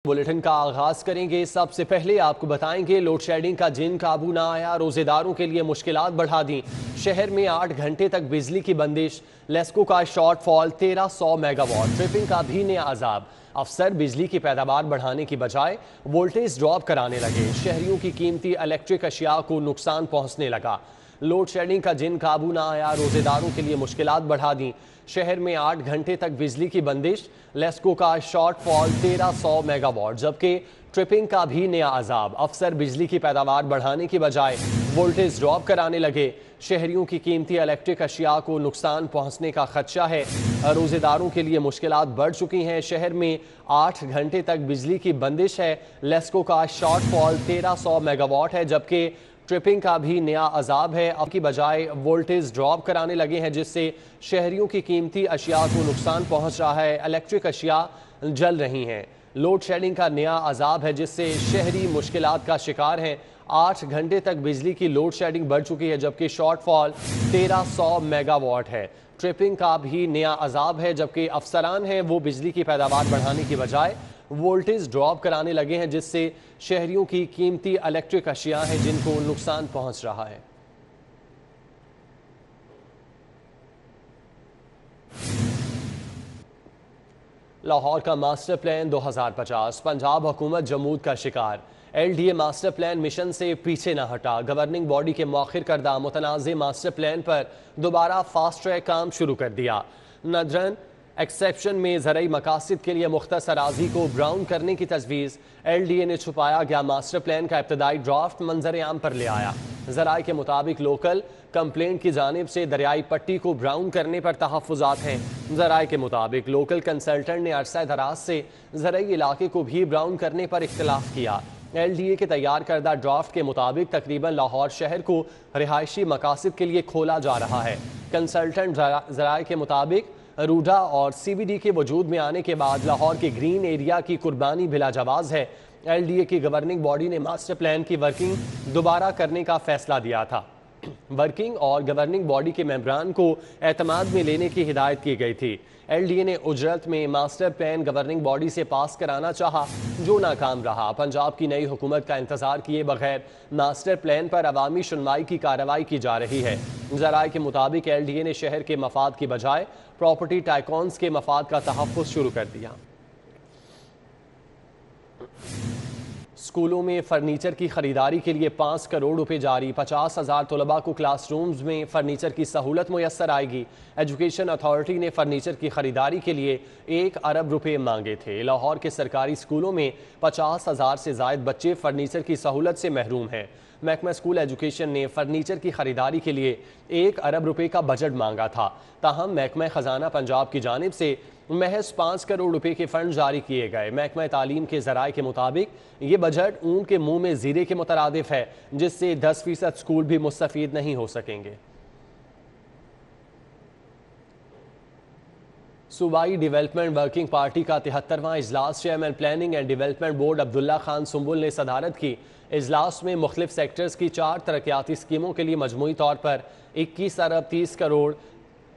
Bulletin का आगाज करेंगे। सबसे पहले आपको बताएंगे लोड शेडिंग का जिन काबू ना आया, रोजेदारों के लिए मुश्किलात बढ़ा दी। शहर में 8 घंटे तक बिजली की बंदिश, लेस्को का शॉर्टफॉल 1300 मेगावाट, ट्रिपिंग का भी नया अजाब। अफसर बिजली की पैदावार बढ़ाने की बजाय वोल्टेज ड्रॉप कराने लगे। शहरियों की कीमती इलेक्ट्रिक अशिया को नुकसान पहुंचने लगा। लोड शेडिंग का जिन काबू ना आया, रोजेदारों के लिए मुश्किलात बढ़ा दी। शहर में 8 घंटे तक बिजली की बंदिश, लेस्को का शॉर्टफॉल 1300 मेगावाट, जबकि ट्रिपिंग का भी नया अजाब। अफसर बिजली की पैदावार बढ़ाने की बजाय वोल्टेज ड्रॉप कराने लगे। शहरियों की कीमती इलेक्ट्रिक अशिया को नुकसान पहुंचने का खदशा है। रोजेदारों के लिए मुश्किलात बढ़ चुकी हैं। शहर में 8 घंटे तक बिजली की बंदिश है। लेस्को का शॉर्टफॉल 1300 मेगावाट है, जबकि ट्रिपिंग का भी नया अजाब है। अब की बजाय वोल्टेज ड्रॉप कराने लगे हैं, जिससे शहरियों की कीमती अशिया को नुकसान पहुंच रहा है। इलेक्ट्रिक अशिया जल रही हैं। लोड शेडिंग का नया अजाब है, जिससे शहरी मुश्किलात का शिकार हैं। 8 घंटे तक बिजली की लोड शेडिंग बढ़ चुकी है, जबकि शॉर्टफॉल 1300 मेगावाट है। ट्रिपिंग का भी नया अजाब है, जबकि अफसरान हैं वो बिजली की पैदावार बढ़ाने की बजाय वोल्टेज ड्रॉप कराने लगे हैं, जिससे शहरियों की कीमती इलेक्ट्रिक अशिया हैं जिनको नुकसान पहुंच रहा है। लाहौर का मास्टर प्लान 2050, पंजाब हुकूमत जमूद का शिकार। LDA मास्टर प्लान मिशन से पीछे न हटा। गवर्निंग बॉडी के मौखिर करदा मुतनाज़ मास्टर प्लान पर दोबारा फास्ट ट्रैक काम शुरू कर दिया। नदरन एक्सेप्शन में ज़रई मकासद के लिए मुख्तस अराजी को ब्राउन करने की तजवीज़। LDA ने छुपाया गया मास्टर प्लान का इब्तदाई ड्राफ्ट मंजर आम पर ले आया। ज़राए के मुताबिक लोकल कंप्लेंट की जानिब से दरियाई पट्टी को ब्राउन करने पर तहफ़्फ़ुज़ात हैं। ज़राए के मुताबिक लोकल कंसल्टेंट ने अरसा दराज से ज़रई इलाके को भी ब्राउन करने पर इख्तिलाफ किया। LDA के तैयार करदा ड्राफ्ट के मुताबिक तकरीबन लाहौर शहर को रिहायशी मकासद के लिए खोला जा रहा है। कंसल्टेंट ज़राए के मुताबिक रूडा और CBD के वजूद में आने के बाद लाहौर के ग्रीन एरिया की कुर्बानी बिला जवाज़ है। LDA की गवर्निंग बॉडी ने मास्टर प्लान की वर्किंग दोबारा करने का फैसला दिया था। वर्किंग और गवर्निंग बॉडी के मेंबरान को एतमाद में लेने की हिदायत की गई थी। LDA ने उजरत में मास्टर प्लान गवर्निंग बॉडी से पास कराना चाहा, जो नाकाम रहा। पंजाब की नई हुकूमत का इंतजार किए बगैर मास्टर प्लान पर अवामी सुनवाई की कार्रवाई की जा रही है। ज़राए के मुताबिक LDA ने शहर के मफाद की बजाय प्रॉपर्टी टाइकॉन्स के मफाद का तहफ़्फ़ुज़ शुरू कर दिया। स्कूलों में फर्नीचर की खरीदारी के लिए 5 करोड़ रुपए जारी। 50,000 तलबा को क्लासरूम्स में फर्नीचर की सहूलत मुयस्सर आएगी। एजुकेशन अथॉरिटी ने फर्नीचर की खरीदारी के लिए 1 अरब रुपए मांगे थे। लाहौर के सरकारी स्कूलों में 50,000 से ज़ायद बच्चे फर्नीचर की सहूलत से महरूम हैं। महकमा स्कूल एजुकेशन ने फर्नीचर की खरीदारी के लिए 1 अरब रुपए का बजट मांगा था। ताहम महकमा खजाना पंजाब की जानिब से महज 5 करोड़ रुपए के फंड जारी किए गए। महकमा तालीम के ज़राए के मुताबिक ये बजट ऊँट के मुंह में जीरे के मुतरादिफ है, जिससे 10% स्कूल भी मुस्तफीद नहीं हो सकेंगे। सूबाई डेवलपमेंट वर्किंग पार्टी का 73वां इजलास chairman planning and development board Abdullah Khan Sumbul ने सदारत की। इजलास में मुख्तलिफ सेक्टर्स की 4 तरक्याती स्कीमों के लिए मजमूई तौर पर 21 अरब 30 करोड़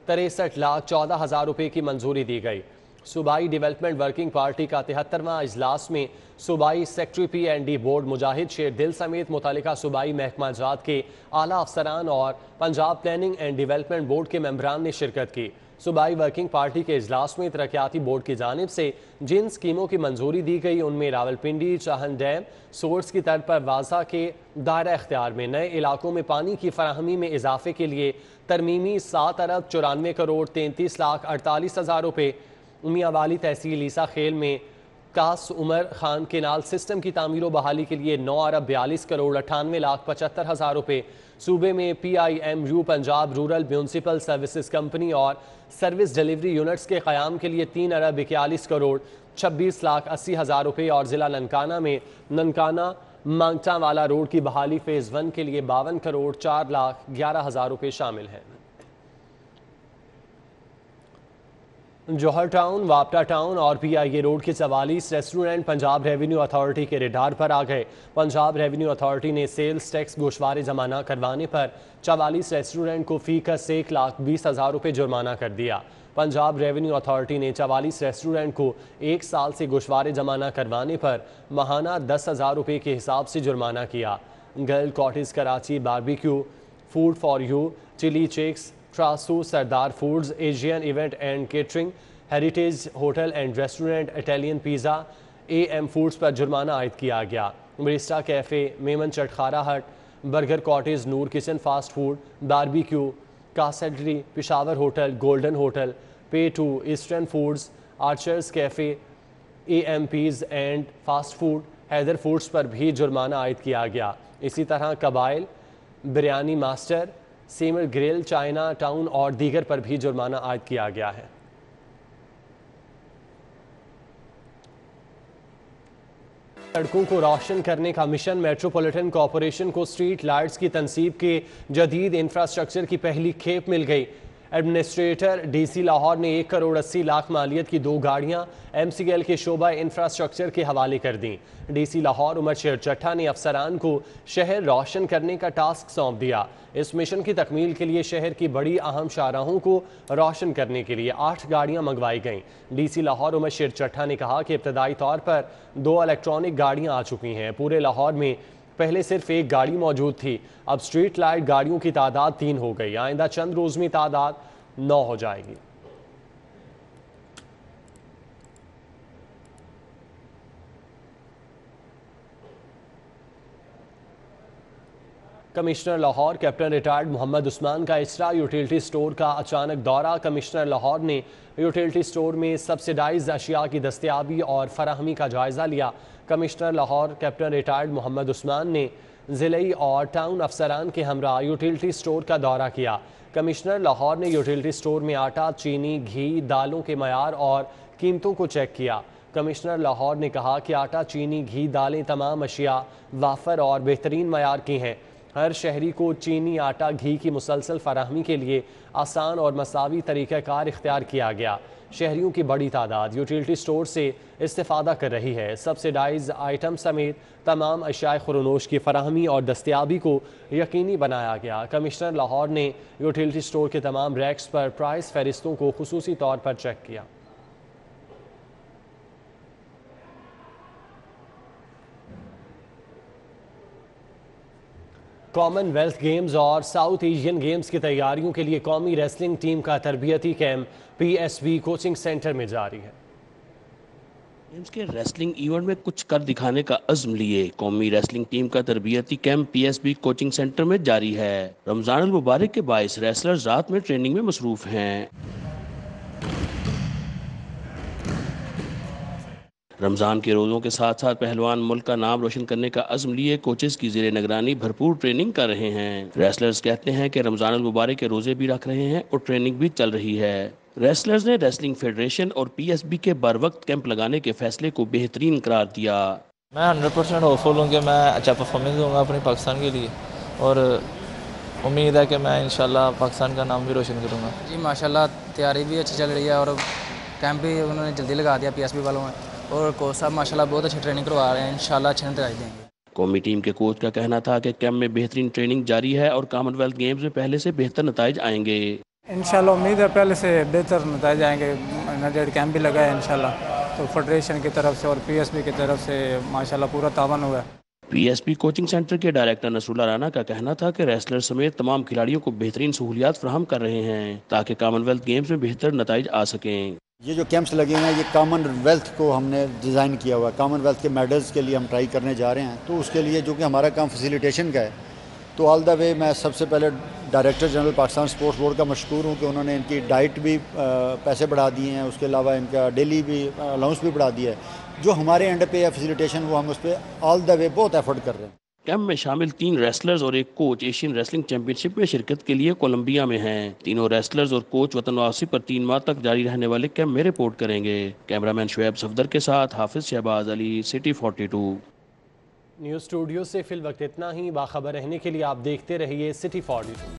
63 लाख 14 हज़ार रुपये की मंजूरी दी गई। सूबाई डेवलपमेंट वर्किंग पार्टी का 73वां इजलास में सूबाई सेक्रेटरी PND बोर्ड मुजाहिद शेर दिल समेत मुतल्लिका सूबाई महकमा जात के आला अफसरान और Punjab planning and development board के मेंबरान ने शिरकत की। सूबाई वर्किंग पार्टी के इजलास में तरक्याती बोर्ड की जानिब से जिन स्कीमों की मंजूरी दी गई, उनमें रावलपिंडी चाहन डैम सोर्स की तर्ज पर वाजा के दायरा इख्तियार में नए इलाकों में पानी की फराहमी में इजाफे के लिए तरमीमी 7 अरब 94 करोड़ 33 लाख 48 हज़ार रुपये। मियाँ वाली तहसील ईसा खेल में कास उमर खान केनाल सिस्टम की तामीर बहाली के लिए 9 अरब 42 करोड़ 98 लाख 75 हज़ार रुपये। सूबे में PIMU Punjab rural municipal services company और सर्विस डिलीवरी यूनिट्स के क़याम के लिए 3 अरब 41 करोड़ 26 लाख 80 हज़ार रुपये और ज़िला ननकाना में ननकाना मांगटा वाला रोड की बहाली फ़ेज़ 1 के लिए 52 करोड़ 4 लाख 11 हज़ार रुपये शामिल हैं। जौहर टाउन, वापटा टाउन और PIA रोड के 44 रेस्टोरेंट पंजाब रेवेन्यू अथॉरिटी के रेडार पर आ गए। पंजाब रेवेन्यू अथॉरिटी ने सेल्स टैक्स गोशवारे जमा न करवाने पर 44 रेस्टोरेंट को फी का 1,20,000 रुपये जुर्माना कर दिया। पंजाब रेवेन्यू अथॉरिटी ने 44 रेस्टोरेंट को 1 साल से गोशवारे जमा न करवाने पर माहाना 10,000 रुपये के हिसाब से जुर्माना किया। Girl cottage Karachi, barbecue, food for you, chilli chicks, ट्रासू, Sardar foods, Asian event and catering, heritage hotel and restaurant, Italian pizza, AM foods पर जुर्माना आयद किया गया। Barista cafe, Memon Chatkhara hut, burger cottage, Noor kitchen fast food, barbecue, कासेडरी, Peshawar hotel, golden hotel, pay two, eastern foods, archers cafe, AMPs and fast food, Haider foods पर भी जुर्माना आयद किया गया। इसी तरह कबाइल, बिरयानी मास्टर, सीमर ग्रिल, चाइना टाउन और दीगर पर भी जुर्माना आयद किया गया है। सड़कों को रोशन करने का मिशन, मेट्रोपॉलिटन कॉरपोरेशन को स्ट्रीट लाइट्स की तनसीब के जदीद इंफ्रास्ट्रक्चर की पहली खेप मिल गई। एडमिनिस्ट्रेटर DC लाहौर ने 1 करोड़ 80 लाख मालियत की 2 गाड़ियां MCL के शोबा इंफ्रास्ट्रक्चर के हवाले कर दी। DC लाहौर उमर शेर चट्ठा ने अफसरान को शहर रोशन करने का टास्क सौंप दिया। इस मिशन की तकमील के लिए शहर की बड़ी अहम शाहराहों को रोशन करने के लिए 8 गाड़ियां मंगवाई गईं। DC लाहौर उमर शेर चट्ठा ने कहा कि इब्तदाई तौर पर 2 इलेक्ट्रॉनिक गाड़ियां आ चुकी हैं। पूरे लाहौर में पहले सिर्फ 1 गाड़ी मौजूद थी, अब स्ट्रीट लाइट गाड़ियों की तादाद 3 हो गई। आइंदा चंद रोज में तादाद 9 हो जाएगी। Commissioner Lahore captain retired Mohammad Usman का इसरा यूटिलिटी स्टोर का अचानक दौरा। कमिश्नर लाहौर ने यूटिलिटी स्टोर में सब्सिडाइज अशिया की दस्तयाबी और फराहमी का जायजा लिया। Commissioner Lahore captain retired Mohammad Usman ने ज़िले और टाउन अफसरान के हमरा यूटिलिटी स्टोर का दौरा किया। कमिश्नर लाहौर ने यूटिलिटी स्टोर में आटा, चीनी, घी, दालों के मयार और कीमतों को चेक किया। कमिश्नर लाहौर ने कहा कि आटा, चीनी, घी, दालें तमाम अशिया वाफर और बेहतरीन मयार की हैं। हर शहरी को चीनी, आटा, घी की मुसलसल फराहमी के लिए आसान और मसावी तरीक़ाकार इख्तियार किया गया। शहरियों की बड़ी तादाद यूटिलिटी स्टोर से इस्तेफादा कर रही है। सब्सिडाइज आइटम समेत तमाम अशिया खुरनोश की फराहमी और दस्तयाबी को यकीनी बनाया गया। कमिश्नर लाहौर ने यूटिलिटी स्टोर के तमाम रैक्स पर प्राइस फहरिस्तों को खुसूसी तौर पर चेक किया। कॉमनवेल्थ गेम्स और साउथ एशियन गेम्स की तैयारियों के लिए कौमी रेसलिंग टीम का तरबियती कैंप PSB कोचिंग सेंटर में जारी है। गेम्स के रेसलिंग इवेंट में कुछ कर दिखाने का अज़्म लिए कौमी रेसलिंग टीम का तरबियती कैंप PSB कोचिंग सेंटर में जारी है। रमजान मुबारक के बाइस रेसलर्स रात में ट्रेनिंग में मसरूफ हैं। रमज़ान के रोज़ों के साथ साथ पहलवान मुल्क का नाम रोशन करने का अज़्म लिए कोचेस की ज़ेरे निगरानी भरपूर ट्रेनिंग कर रहे हैं। रेसलर्स कहते हैं कि रमज़ान मुबारक के रोज़े भी रख रहे हैं और ट्रेनिंग भी चल रही है। रेसलर्स ने रेसलिंग फेडरेशन और PSB के बर वक्त कैंप लगाने के फैसले को बेहतरीन करार दिया। मैं 100% होपफुल हूँ कि मैं अच्छा परफॉर्मेंस दूंगा अपने पाकिस्तान के लिए और उम्मीद है कि मैं इंशाल्लाह पाकिस्तान का नाम भी रोशन करूँगा। जी माशाल्लाह तैयारी भी अच्छी चल रही है और कैंप भी उन्होंने जल्दी लगा दिया PSB वालों ने और कोच साहब माशाल्लाह बहुत अच्छी ट्रेनिंग करवा रहे हैं। इंशाल्लाह अच्छे नतीजे देंगे। कौमी टीम के कोच का कहना था कि कैंप में बेहतरीन ट्रेनिंग जारी है और कॉमनवेल्थ गेम्स में पहले से बेहतर नतीजे आएंगे। इंशाल्लाह उम्मीद है पहले से बेहतर नतीजे आएंगे। नजर कैंप भी लगा है इंशाल्लाह, तो फेडरेशन की तरफ से और PSB की तरफ से माशाल्लाह पूरा तावन हुआ है। PSB कोचिंग सेंटर के डायरेक्टर नसरुल्लाह राना का कहना था कि रेसलर समेत तमाम खिलाड़ियों को बेहतरीन सहूलियात फराहम कर रहे हैं ताकि कॉमनवेल्थ गेम्स में बेहतर नतीजे आ सकें। ये जो कैंप्स लगे हुए हैं ये कॉमनवेल्थ को हमने डिज़ाइन किया हुआ है। कॉमनवेल्थ के मेडल्स के लिए हम ट्राई करने जा रहे हैं, तो उसके लिए जो कि हमारा काम फैसिलिटेशन का है, तो ऑल द वे मैं सबसे पहले director general Pakistan sports board का मशकूर हूँ कि उन्होंने इनकी डाइट भी पैसे बढ़ा दिए हैं, उसके अलावा इनका डेली भी अलाउंस भी बढ़ा दिया है। जो हमारे एंड पे है फैसिलिटेशन वो हम उस पर ऑल द वे बहुत एफर्ट कर रहे हैं। कैंप में शामिल 3 रेसलर्स और एक कोच एशियन रेसलिंग चैंपियनशिप में शिरकत के लिए कोलंबिया में हैं। तीनों रेसलर्स और कोच वतन वापसी पर 3 माह तक जारी रहने वाले कैंप में रिपोर्ट करेंगे। कैमरामैन शुएब सफदर के साथ Hafiz Shahbaz Ali, city 42। News studio से फिल वक्त इतना ही। बाखबर रहने के लिए आप देखते रहिए सिटी 42।